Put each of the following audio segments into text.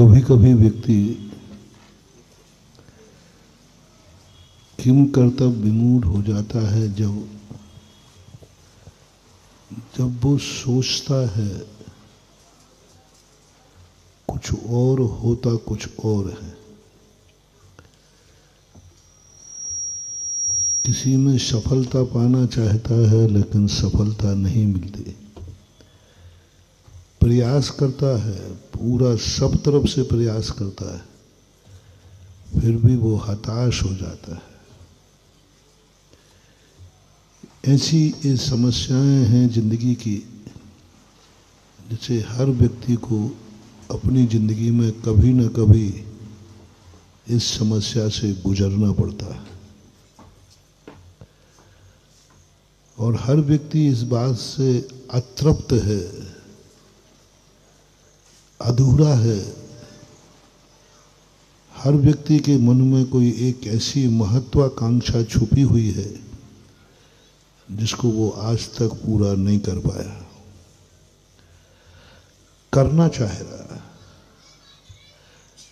कभी कभी व्यक्ति किम कर्तव्य विमूढ़ हो जाता है जब वो सोचता है कुछ और होता कुछ और है। किसी में सफलता पाना चाहता है लेकिन सफलता नहीं मिलती। प्रयास करता है, पूरा सब तरफ से प्रयास करता है, फिर भी वो हताश हो जाता है। ऐसी ये समस्याएं हैं जिंदगी की, जिसे हर व्यक्ति को अपनी जिंदगी में कभी न कभी इस समस्या से गुजरना पड़ता है। और हर व्यक्ति इस बात से अतृप्त है, अधूरा है। हर व्यक्ति के मन में कोई एक ऐसी महत्वाकांक्षा छुपी हुई है जिसको वो आज तक पूरा नहीं कर पाया। करना चाह रहा है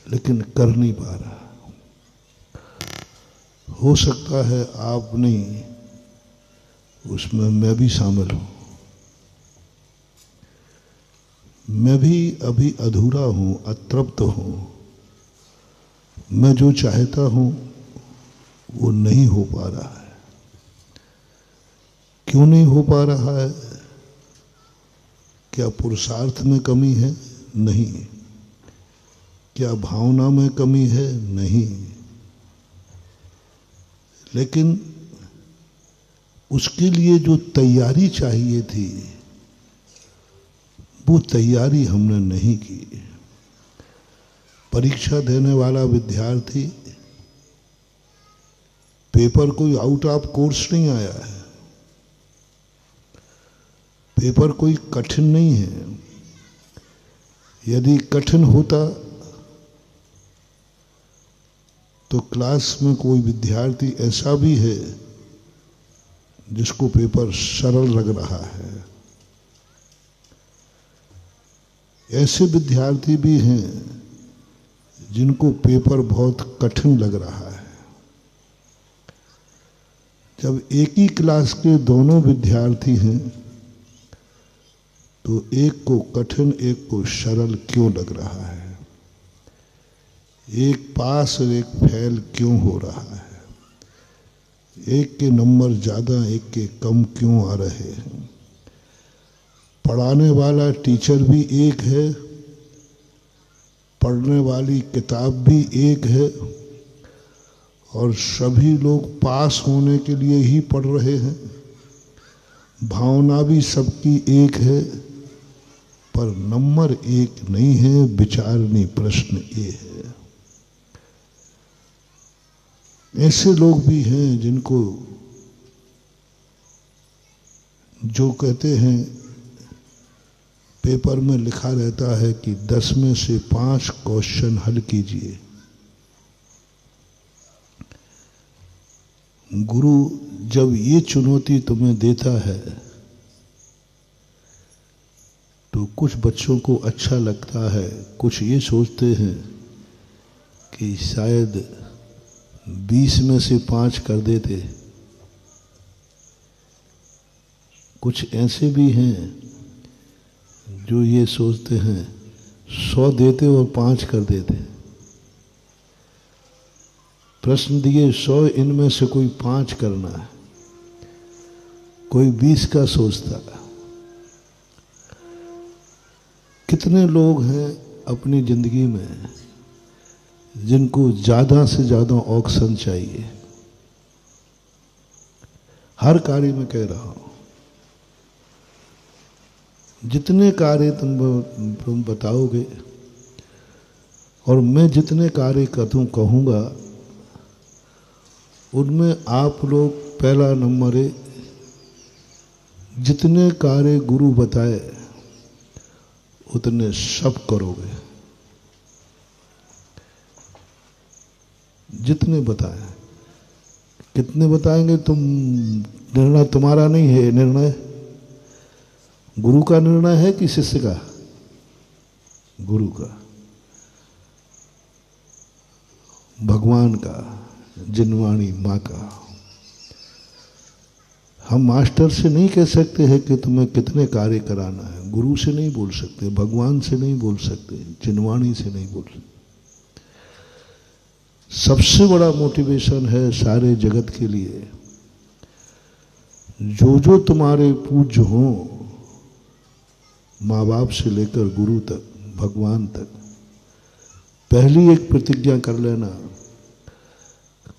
लेकिन कर नहीं पा रहा। हो सकता है आप नहीं, उसमें मैं भी शामिल हूं। मैं भी अभी अधूरा हूं, अतृप्त हूं। मैं जो चाहता हूं वो नहीं हो पा रहा है। क्यों नहीं हो पा रहा है? क्या पुरुषार्थ में कमी है? नहीं। क्या भावना में कमी है? नहीं। लेकिन उसके लिए जो तैयारी चाहिए थी वो तैयारी हमने नहीं की। परीक्षा देने वाला विद्यार्थी, पेपर कोई आउट ऑफ कोर्स नहीं आया है, पेपर कोई कठिन नहीं है। यदि कठिन होता तो क्लास में कोई विद्यार्थी ऐसा भी है जिसको पेपर सरल लग रहा है। ऐसे विद्यार्थी भी हैं जिनको पेपर बहुत कठिन लग रहा है। जब एक ही क्लास के दोनों विद्यार्थी हैं तो एक को कठिन एक को सरल क्यों लग रहा है? एक पास और एक फेल क्यों हो रहा है? एक के नंबर ज़्यादा एक के कम क्यों आ रहे हैं? पढ़ाने वाला टीचर भी एक है, पढ़ने वाली किताब भी एक है और सभी लोग पास होने के लिए ही पढ़ रहे हैं। भावना भी सबकी एक है पर नंबर एक नहीं है, विचारनी प्रश्न ये है। ऐसे लोग भी हैं जिनको जो कहते हैं पेपर में लिखा रहता है कि 10 में से 5 क्वेश्चन हल कीजिए। गुरु जब ये चुनौती तुम्हें देता है तो कुछ बच्चों को अच्छा लगता है, कुछ ये सोचते हैं कि शायद 20 में से 5 कर देते। कुछ ऐसे भी हैं जो ये सोचते हैं 100 देते और 5 कर देते। प्रश्न दिए 100, इनमें से कोई 5 करना है, कोई 20 का सोचता है। कितने लोग हैं अपनी जिंदगी में जिनको ज़्यादा से ज़्यादा ऑक्शन चाहिए। हर कार्य में कह रहा हूँ, जितने कार्य तुम बताओगे और मैं जितने कार्य कहूँगा उनमें आप लोग पहला नंबर है। जितने कार्य गुरु बताए उतने सब करोगे। जितने बताए, कितने बताएंगे तुम, निर्णय तुम्हारा नहीं है। निर्णय गुरु का निर्णय है कि शिष्य का? गुरु का। भगवान का, जिनवाणी माँ का। हम मास्टर से नहीं कह सकते हैं कि तुम्हें कितने कार्य कराना है, गुरु से नहीं बोल सकते, भगवान से नहीं बोल सकते, जिनवाणी से नहीं बोल सकते। सबसे बड़ा मोटिवेशन है सारे जगत के लिए, जो तुम्हारे पूज्य हों, माँ बाप से लेकर गुरु तक, भगवान तक, पहली एक प्रतिज्ञा कर लेना,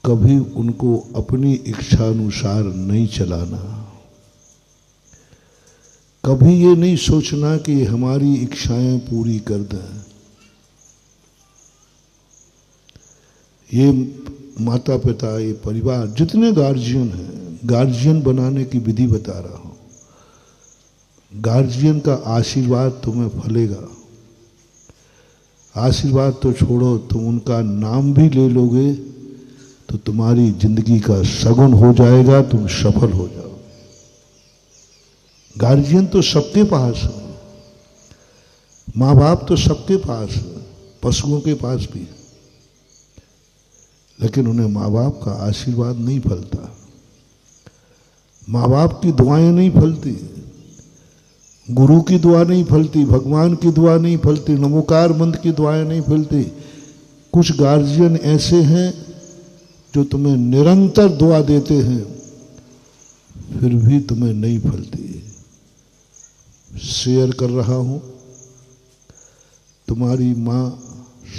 कभी उनको अपनी इच्छानुसार नहीं चलाना। कभी ये नहीं सोचना कि हमारी इच्छाएं पूरी कर दें। ये माता पिता, ये परिवार, जितने गार्जियन हैं, गार्जियन बनाने की विधि बता रहा हूं। गार्जियन का आशीर्वाद तुम्हें फलेगा। आशीर्वाद तो छोड़ो, तुम उनका नाम भी ले लोगे तो तुम्हारी जिंदगी का सगुन हो जाएगा, तुम सफल हो जाओ। गार्जियन तो सबके पास है, माँ बाप तो सबके पास है, पशुओं के पास भी, लेकिन उन्हें माँ बाप का आशीर्वाद नहीं फलता, माँ बाप की दुआएं नहीं फलती, गुरु की दुआ नहीं फलती, भगवान की दुआ नहीं फलती, नमोकार मंत्र की दुआएं नहीं फलती। कुछ गार्जियन ऐसे हैं जो तुम्हें निरंतर दुआ देते हैं, फिर भी तुम्हें नहीं फलती। शेयर कर रहा हूं, तुम्हारी माँ,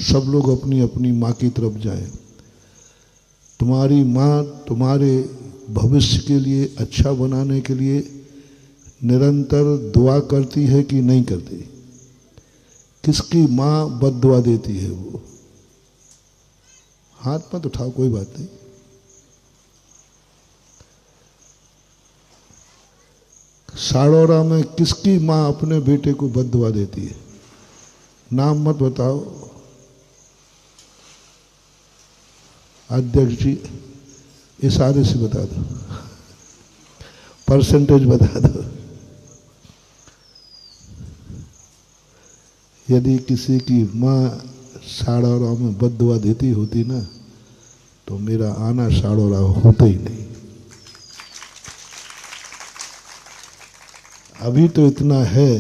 सब लोग अपनी अपनी माँ की तरफ जाएं। तुम्हारी माँ तुम्हारे भविष्य के लिए, अच्छा बनाने के लिए निरंतर दुआ करती है कि नहीं करती? किसकी माँ बद्दुआ देती है? वो हाथ मत उठाओ, कोई बात नहीं। साड़ौरा में किसकी माँ अपने बेटे को बद्दुआ देती है? नाम मत बताओ। अध्यक्ष जी, इशारे से बता दो, परसेंटेज बता दो। यदि किसी की माँ साड़ौरा में बद्दुआ देती होती ना, तो मेरा आना साड़ौरा होता ही नहीं। अभी तो इतना है,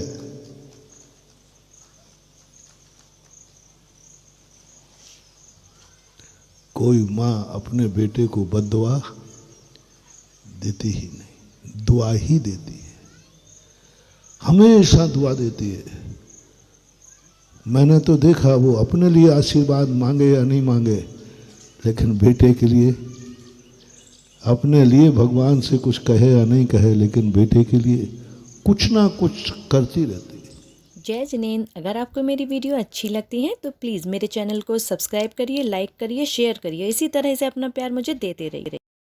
कोई माँ अपने बेटे को बद्दुआ देती ही नहीं, दुआ ही देती है, हमेशा दुआ देती है। मैंने तो देखा, वो अपने लिए आशीर्वाद मांगे या नहीं मांगे, लेकिन बेटे के लिए, अपने लिए भगवान से कुछ कहे या नहीं कहे, लेकिन बेटे के लिए कुछ ना कुछ करती रहती है। जय जिनेंद्र, अगर आपको मेरी वीडियो अच्छी लगती है तो प्लीज़ मेरे चैनल को सब्सक्राइब करिए, लाइक करिए, शेयर करिए। इसी तरह से अपना प्यार मुझे देते रहिए।